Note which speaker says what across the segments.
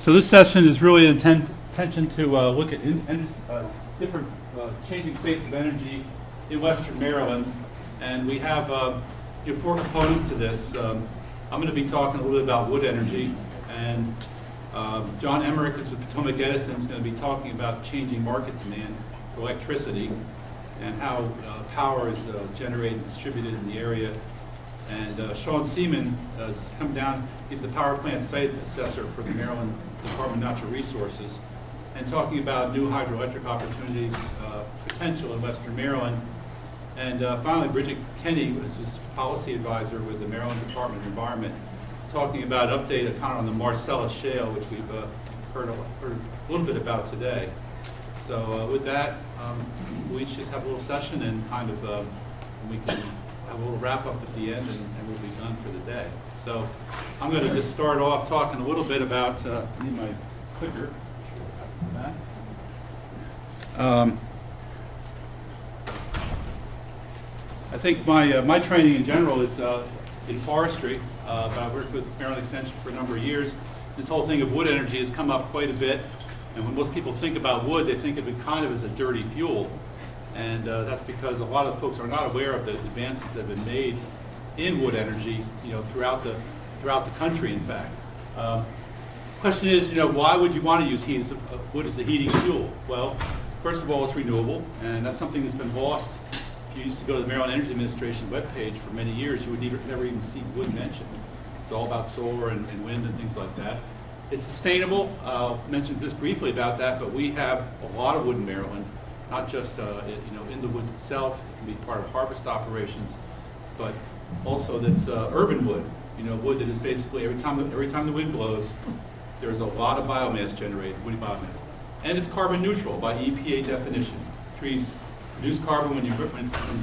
Speaker 1: So this session is really an intention to look at different changing states of energy in Western Maryland. And we have four components to this. I'm going to be talking a little bit about wood energy. And John Emmerich is with Potomac Edison is going to be talking about changing market demand for electricity and how power is generated and distributed in the area. And Sean Seaman has come down. He's the power plant site assessor for the Maryland Department of Natural Resources, and talking about new hydroelectric opportunities, potential in Western Maryland. And finally, Bridget Kenny, who's his policy advisor with the Maryland Department of Environment, talking about update kind of on the Marcellus Shale, which we've heard a little bit about today. So with that, we just have a little session and kind of we can have a little wrap up at the end, and we'll be done for the day. So I'm going to just start off talking a little bit about, I need my clicker. I think my training in general is in forestry. I've worked with Maryland Extension for a number of years. This whole thing of wood energy has come up quite a bit. And when most people think about wood, they think of it kind of as a dirty fuel. And that's because a lot of folks are not aware of the advances that have been made in wood energy, throughout the country. In fact, question is, why would you want to use wood as a heating fuel? Well, first of all, it's renewable, and that's something that's been lost. If you used to go to the Maryland Energy Administration webpage for many years, you would never even see wood mentioned. It's all about solar and wind and things like that. It's sustainable. I'll mention just briefly about that, but we have a lot of wood in Maryland, not just in the woods itself. It can be part of harvest operations, but also that's urban wood. Wood that is basically every time the wind blows, there's a lot of biomass generated, woody biomass, and it's carbon neutral by EPA definition. Trees produce carbon when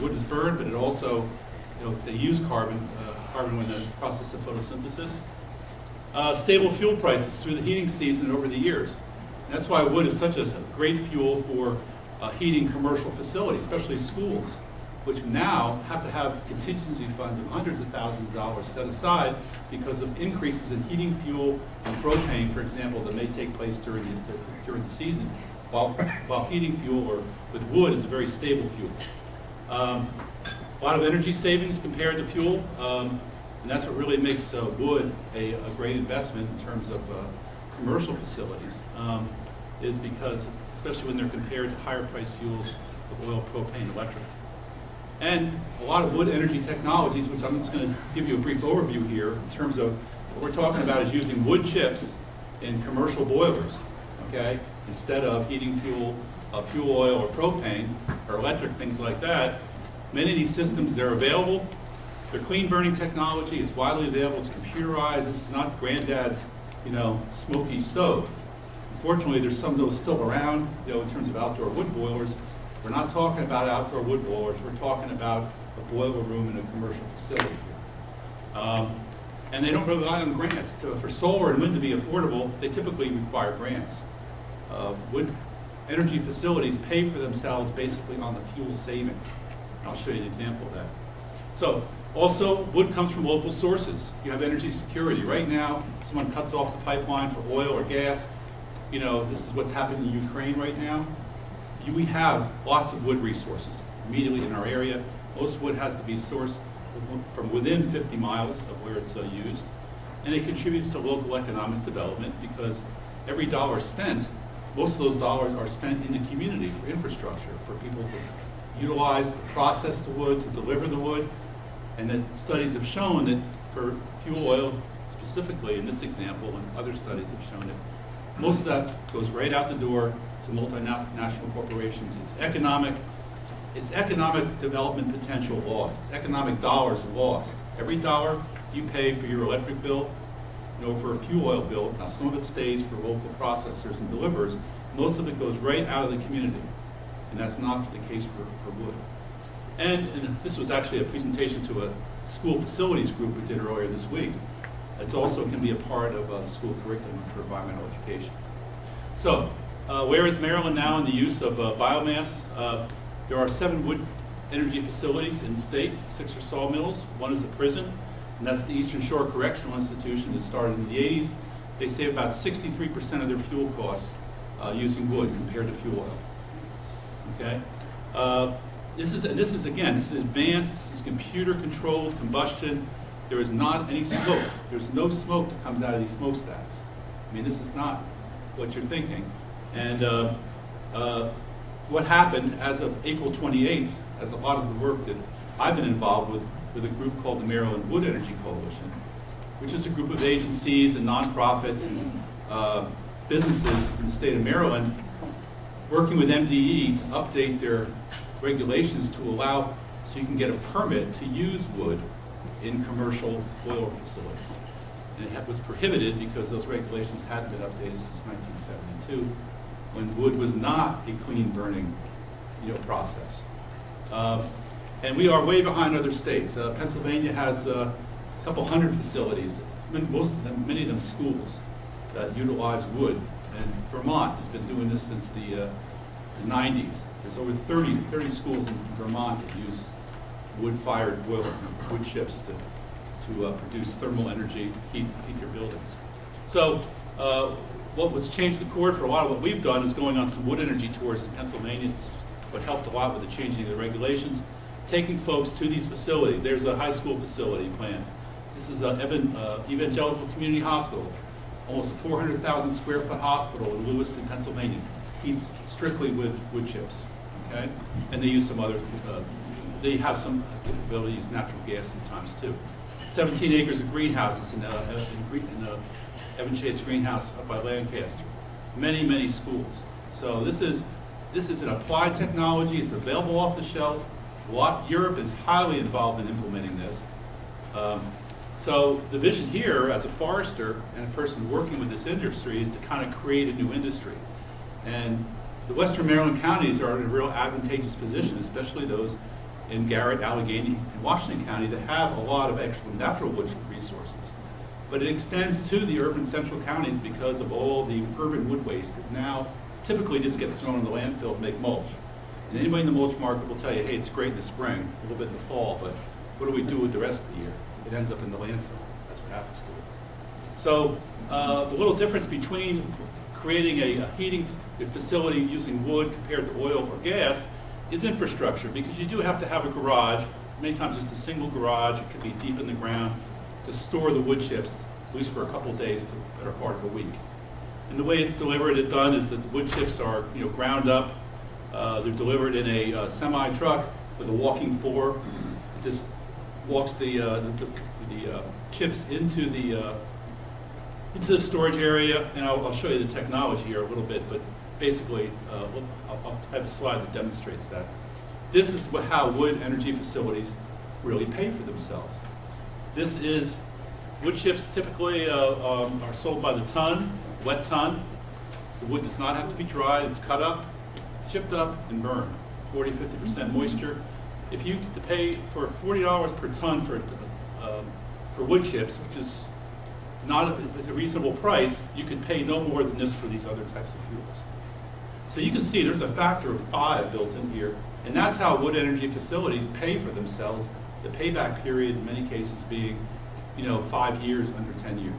Speaker 1: wood is burned, but it also, they use carbon when the process of photosynthesis. Stable fuel prices through the heating season and over the years. And that's why wood is such a great fuel for heating commercial facilities, especially schools, which now have to have contingency funds of hundreds of thousands of dollars set aside because of increases in heating fuel and propane, for example, that may take place during the season, while heating fuel or with wood is a very stable fuel. A lot of energy savings compared to fuel, and that's what really makes wood a great investment in terms of commercial facilities, is because, especially when they're compared to higher priced fuels of oil, propane, electric. And a lot of wood energy technologies, which I'm just going to give you a brief overview here in terms of what we're talking about is using wood chips in commercial boilers, okay, instead of heating fuel oil or propane or electric, things like that. Many of these systems, they're available. They're clean burning technology. It's widely available. It's computerized. This is not granddad's, smoky stove. Unfortunately, there's some of those still around, in terms of outdoor wood boilers. We're not talking about outdoor wood boilers. We're talking about a boiler room in a commercial facility. And they don't rely on grants. For solar and wind to be affordable, they typically require grants. Wood energy facilities pay for themselves basically on the fuel saving. I'll show you an example of that. So, also, wood comes from local sources. You have energy security. Right now, someone cuts off the pipeline for oil or gas. This is what's happening in Ukraine right now. We have lots of wood resources immediately in our area. Most wood has to be sourced from within 50 miles of where it's used. And it contributes to local economic development because every dollar spent, most of those dollars are spent in the community for infrastructure, for people to utilize, to process the wood, to deliver the wood. And that studies have shown that for fuel oil specifically in this example, and other studies have shown that most of that goes right out the door to multinational corporations. It's economic development potential lost. It's economic dollars lost. Every dollar you pay for your electric bill, for a fuel oil bill, now some of it stays for local processors and deliverers, most of it goes right out of the community. And that's not the case for wood. And this was actually a presentation to a school facilities group we did earlier this week. It also can be a part of a school curriculum for environmental education. So, where is Maryland now in the use of biomass? There are 7 wood energy facilities in the state, 6 are sawmills, 1 is a prison, and that's the Eastern Shore Correctional Institution that started in the 80s. they save about 63% of their fuel costs using wood compared to fuel oil. Okay, this is advanced. This is computer-controlled combustion. There is not any smoke. There's no smoke that comes out of these smokestacks. I mean, this is not what you're thinking. And what happened as of April 28th, as a lot of the work that I've been involved with a group called the Maryland Wood Energy Coalition, which is a group of agencies and nonprofits and businesses in the state of Maryland working with MDE to update their regulations to allow so you can get a permit to use wood in commercial oil facilities. And it was prohibited because those regulations hadn't been updated since 1972, when wood was not a clean burning, process. And we are way behind other states. Pennsylvania has a couple hundred facilities, many of them schools, that utilize wood. And Vermont has been doing this since the 90s. There's over 30 schools in Vermont that use wood-fired boiler, wood chips to produce thermal energy, heat their buildings. So what's changed the chord for a lot of what we've done is going on some wood energy tours in Pennsylvania. It's what helped a lot with the changing of the regulations, taking folks to these facilities. There's a high school facility planned. This is an Evangelical Community Hospital, almost a 400,000 square foot hospital in Lewiston, Pennsylvania. Heats strictly with wood chips, okay? And they use some other, they have some ability to use natural gas sometimes too. 17 acres of greenhouses in Evan Shade's greenhouse up by Lancaster. Many schools. So this is an applied technology. It's available off the shelf. Europe is highly involved in implementing this. So the vision here, as a forester and a person working with this industry, is to kind of create a new industry. And the Western Maryland counties are in a real advantageous position, especially those in Garrett, Allegheny, and Washington County that have a lot of actual natural wood resources. But it extends to the urban central counties because of all the urban wood waste that now typically just gets thrown in the landfill to make mulch. And anybody in the mulch market will tell you, hey, it's great in the spring, a little bit in the fall, but what do we do with the rest of the year? It ends up in the landfill. That's what happens to it. So the little difference between creating a heating facility using wood compared to oil or gas is infrastructure, because you do have to have a garage, many times just a single garage. It could be deep in the ground to store the wood chips, at least for a couple of days to the better part of a week. And the way it's delivered and done is that the wood chips are ground up. They're delivered in a semi truck with a walking floor. It just walks the chips into the storage area, and I'll show you the technology here a little bit. But basically, I'll have a slide that demonstrates that. This is how wood energy facilities really pay for themselves. This is wood chips typically are sold by the ton, wet ton. The wood does not have to be dry. It's cut up, chipped up, and burned. 40–50% moisture. If you pay for $40 per ton for wood chips, which is it's a reasonable price, you could pay no more than this for these other types of fuels. So you can see there's a factor of 5 built in here, and that's how wood energy facilities pay for themselves. The payback period in many cases being, 5 years, under 10 years.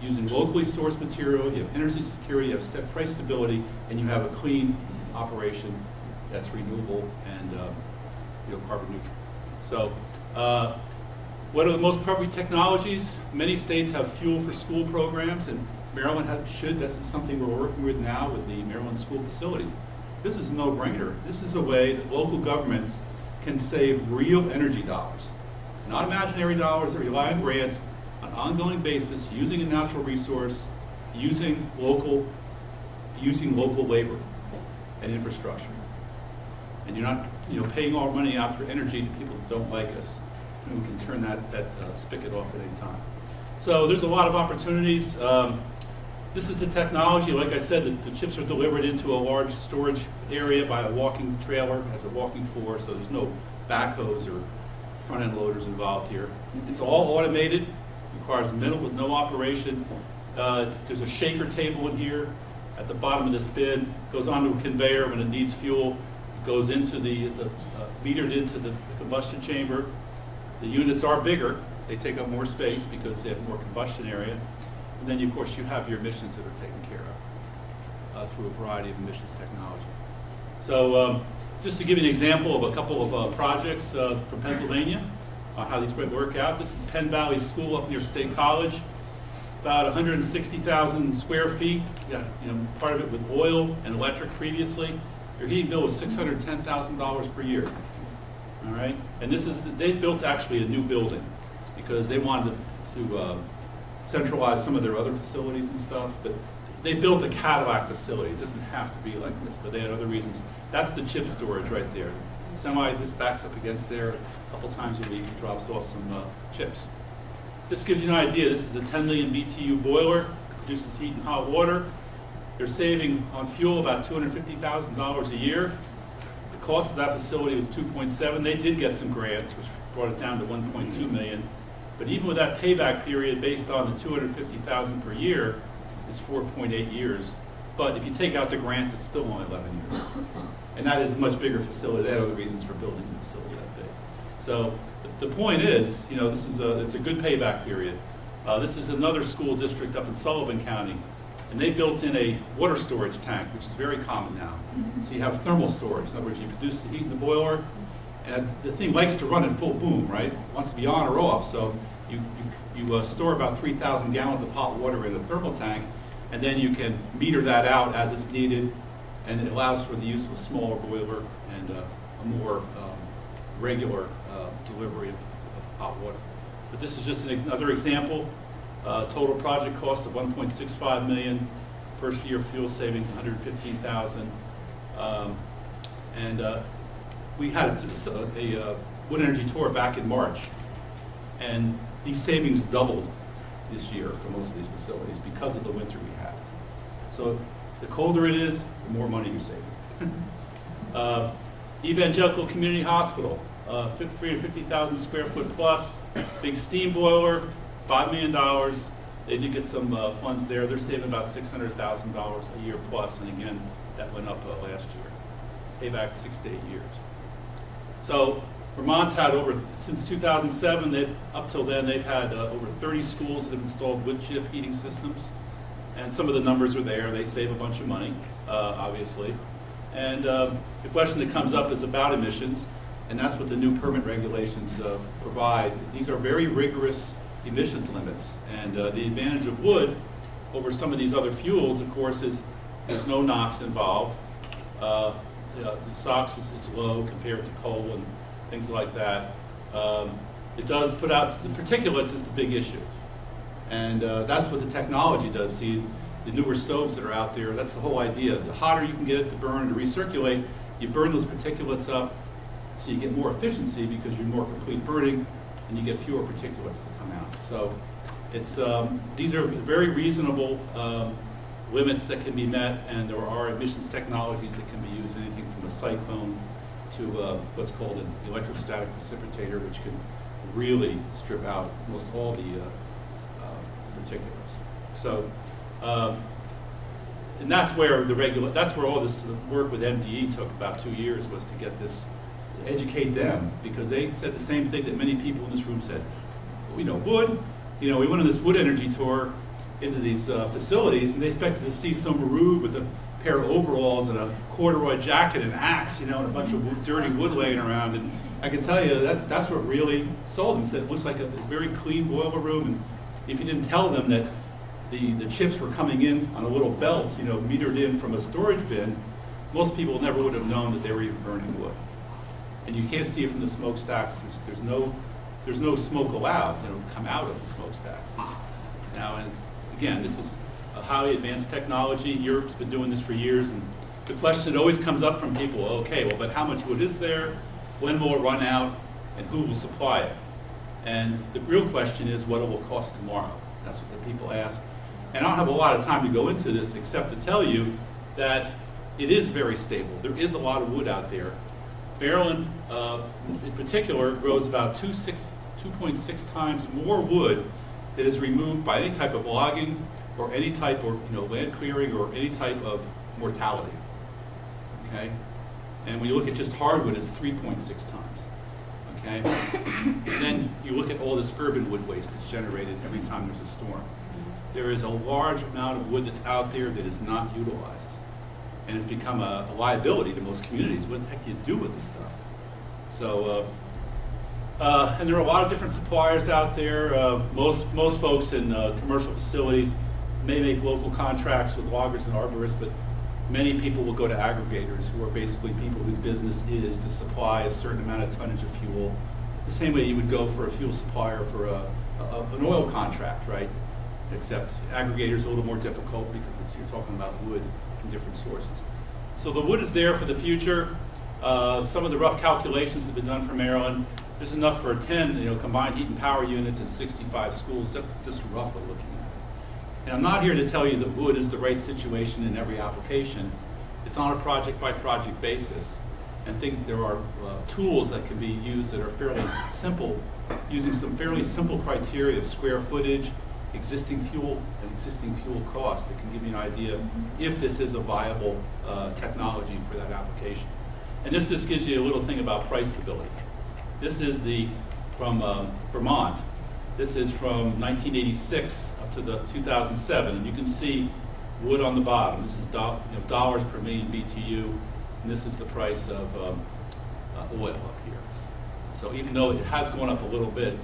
Speaker 1: Using locally sourced material, you have energy security, you have price stability, and you have a clean operation that's renewable and carbon neutral. So what are the most appropriate technologies? Many states have fuel for school programs, and Maryland should. This is something we're working with now with the Maryland school facilities. This is a no-brainer. This is a way that local governments can save real energy dollars, not imaginary dollars that rely on grants, on an ongoing basis, using a natural resource, using local labor and infrastructure. And you're not paying all money out for energy to people that don't like us. And we can turn that spigot off at any time. So there's a lot of opportunities. This is the technology. Like I said, the chips are delivered into a large storage area by a walking trailer. It has a walking floor, so there's no backhoes or front-end loaders involved here. It's all automated. Requires no operation. There's a shaker table in here at the bottom of this bin. Goes onto a conveyor when it needs fuel. It goes into metered into the combustion chamber. The units are bigger. They take up more space because they have more combustion area. And then, of course, you have your emissions that are taken care of through a variety of emissions technology. So just to give you an example of a couple of projects from Pennsylvania, how these might work out. This is Penn Valley School up near State College. About 160,000 square feet. Yeah, part of it with oil and electric previously. Their heating bill was $610,000 per year. All right, and they built actually a new building because they wanted to centralize some of their other facilities and stuff. But they built a Cadillac facility. It doesn't have to be like this, but they had other reasons. That's the chip storage right there. This backs up against there a couple times a week. It drops off some chips. This gives you an idea. This is a 10 million BTU boiler, produces heat and hot water. They're saving on fuel about $250,000 a year. The cost of that facility was 2.7. They did get some grants, which brought it down to 1.2 million. But even with that payback period based on the 250,000 per year, is 4.8 years. But if you take out the grants, it's still only 11 years. And that is a much bigger facility. They have other reasons for building the facility that big. So the point is, it's a good payback period. This is another school district up in Sullivan County, and they built in a water storage tank, which is very common now. So you have thermal storage. In other words, you produce the heat in the boiler, and the thing likes to run at full boom, right? It wants to be on or off. So you store about 3,000 gallons of hot water in a thermal tank, and then you can meter that out as it's needed, and it allows for the use of a smaller boiler and a more regular delivery of hot water. But this is just another example. Total project cost of $1.65 million. First year fuel savings $115,000. We had a wind energy tour back in March, and these savings doubled this year for most of these facilities because of the winter we had. So the colder it is, the more money you're saving. Evangelical Community Hospital, 350,000 square foot plus, big steam boiler, $5 million. They did get some funds there. They're saving about $600,000 a year plus, and again, that went up last year. Payback 6 to 8 years. So Vermont's had since 2007, up till then, they've had over 30 schools that have installed wood chip heating systems. And some of the numbers are there. They save a bunch of money, obviously. And the question that comes up is about emissions, and that's what the new permit regulations provide. These are very rigorous emissions limits. And the advantage of wood over some of these other fuels, of course, is there's no NOx involved. The SOx is low compared to coal and things like that. It does put out, the particulates is the big issue. And that's what the technology does. See, the newer stoves that are out there, that's the whole idea. The hotter you can get it to burn, to recirculate, you burn those particulates up so you get more efficiency because you're more complete burning and you get fewer particulates to come out. So it's, these are very reasonable limits that can be met, and there are emissions technologies that can be used, anything from a cyclone to what's called an electrostatic precipitator, which can really strip out almost all the particulates. So, and that's where that's where all this work with MDE took about 2 years, was to get this, to educate them, because they said the same thing that many people in this room said. We know wood. We went on this wood energy tour into these facilities, and they expected to see some Marube with a pair of overalls and a corduroy jacket and axe, and a bunch of dirty wood laying around. And I can tell you that's what really sold them. Said it looks like a very clean boiler room, and if you didn't tell them that the chips were coming in on a little belt, metered in from a storage bin, most people never would have known that they were even burning wood. And you can't see it from the smokestacks. There's no smoke allowed, to come out of the smokestacks. Now, and again, this is a highly advanced technology. Europe's been doing this for years, and the question that always comes up from people: okay, well, but how much wood is there? When will it run out? And who will supply it? And the real question is, what it will cost tomorrow? That's what the people ask. And I don't have a lot of time to go into this, except to tell you that it is very stable. There is a lot of wood out there. Maryland, in particular, grows about 2.6 times more wood that is removed by any type of logging or any type of land clearing or any type of mortality. Okay, and when you look at just hardwood, it's 3.6 times. Okay, and then you look at all this urban wood waste that's generated every time there's a storm. there is a large amount of wood that's out there that is not utilized. And it's become a liability to most communities. What the heck do you do with this stuff? So, and there are a lot of different suppliers out there. Most folks in commercial facilities may make local contracts with loggers and arborists, but many people will go to aggregators, who are basically people whose business is to supply a certain amount of tonnage of fuel, the same way you would go for a fuel supplier for an oil contract, right? Except aggregators are a little more difficult because you're talking about wood from different sources. So the wood is there for the future. Some of the rough calculations have been done for Maryland. There's enough for 10 combined heat and power units in 65 schools. That's just roughly looking at it. And I'm not here to tell you that wood is the right situation in every application. It's on a project-by-project basis. And there are tools that can be used that are fairly simple, using some fairly simple criteria of square footage, existing fuel, and existing fuel costs that can give you an idea if this is a viable technology for that application. And this just gives you a little thing about price stability. This is from Vermont. This is from 1986 up to 2007, and you can see wood on the bottom. This is dollars per million BTU, and this is the price of oil up here. So even though it has gone up a little bit,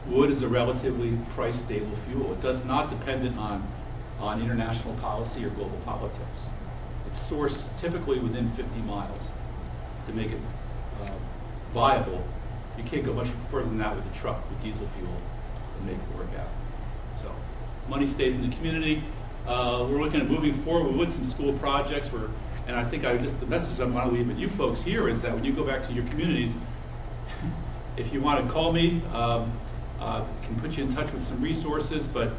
Speaker 1: wood is a relatively price-stable fuel. It does not depend on international policy or global politics. It's sourced typically within 50 miles to make it viable. You can't go much further than that with a truck with diesel fuel and make it work out. So money stays in the community. We're looking at moving forward with some school projects. And I think the message I want to leave with you folks here is that when you go back to your communities, if you want to call me, can put you in touch with some resources, but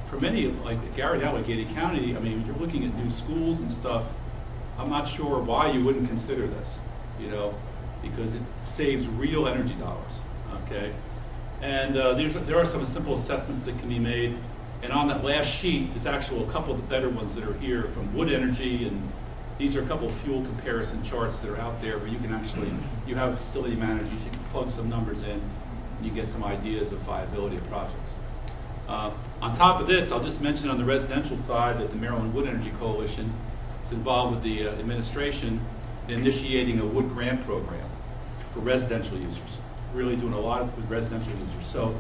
Speaker 1: for many, like Garrett, Allegheny County, I mean, you're looking at new schools and stuff. I'm not sure why you wouldn't consider this, because it saves real energy dollars, okay? And there are some simple assessments that can be made, and on that last sheet is actually a couple of the better ones that are here from Wood Energy, and these are a couple of fuel comparison charts that are out there where you have facility managers, you can plug some numbers in, and you get some ideas of viability of projects. On top of this, I'll just mention on the residential side that the Maryland Wood Energy Coalition is involved with the administration in initiating a wood grant program for residential users, really doing a lot with residential users. So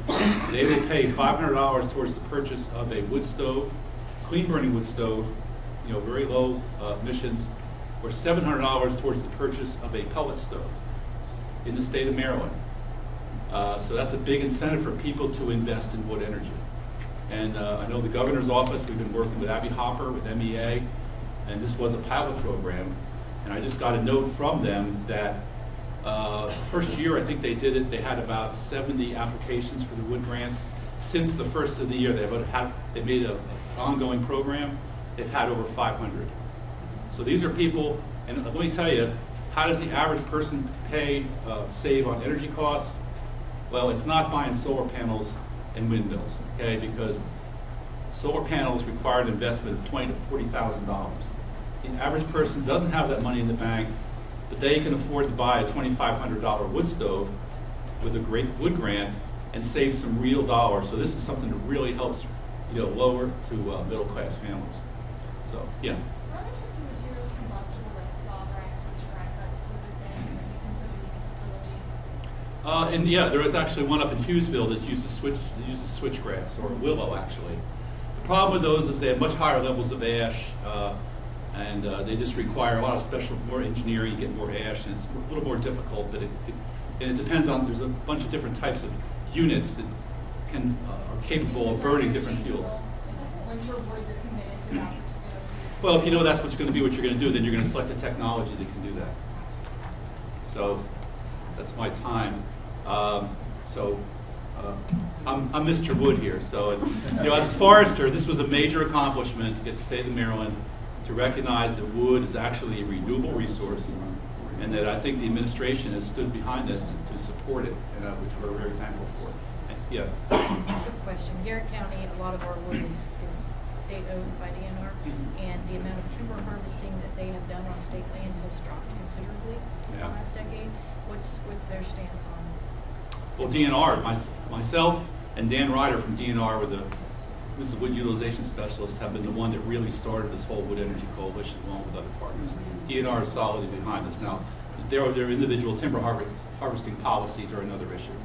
Speaker 1: they will pay $500 towards the purchase of a wood stove, clean burning wood stove, very low emissions, or $700 towards the purchase of a pellet stove in the state of Maryland. So that's a big incentive for people to invest in wood energy. And I know the governor's office, we've been working with Abby Hopper, with MEA, and this was a pilot program. And I just got a note from them that first year I think they did it, they had about 70 applications for the wood grants. Since the first of the year, they made an ongoing program. They've had over 500. So these are people, and let me tell you, how does the average person save on energy costs? Well, it's not buying solar panels and windmills, okay? Because solar panels require an investment of $20,000 to $40,000. The average person doesn't have that money in the bank, but they can afford to buy a $2,500 wood stove with a great wood grant and save some real dollars. So this is something that really helps, lower to middle-class families. So, yeah.
Speaker 2: Are other types of materials combustible, like sawgrass, switchgrass, that sort of thing, that you can put in these facilities?
Speaker 1: And yeah, there is actually one up in Hughesville that uses switchgrass, or willow actually. The problem with those is they have much higher levels of ash, and they just require a lot of more engineering. You get more ash, and it's a little more difficult. But it depends on. There's a bunch of different types of units that are capable of burning different fuels.
Speaker 2: Winter wood, you're committed to that particular.
Speaker 1: Well, if you know that's what's going to be what you're going to do, then you're going to select a technology that can do that. So that's my time. I'm Mr. Wood here. So, as a forester, this was a major accomplishment to get the state of Maryland to recognize that wood is actually a renewable resource, and that I think the administration has stood behind this to support it, which we're very thankful for. Yeah.
Speaker 3: Good question. Garrett County, a lot of our wood is state-owned by DNR, and the amount of timber harvesting that they have done on state lands has dropped considerably in the last decade. What's their stance on?
Speaker 1: Well, DNR, myself and Dan Ryder from DNR were who's the wood utilization specialists, have been the one that really started this whole wood energy coalition along with other partners. DNR is solidly behind us. Now, their individual timber harvesting policies are another issue.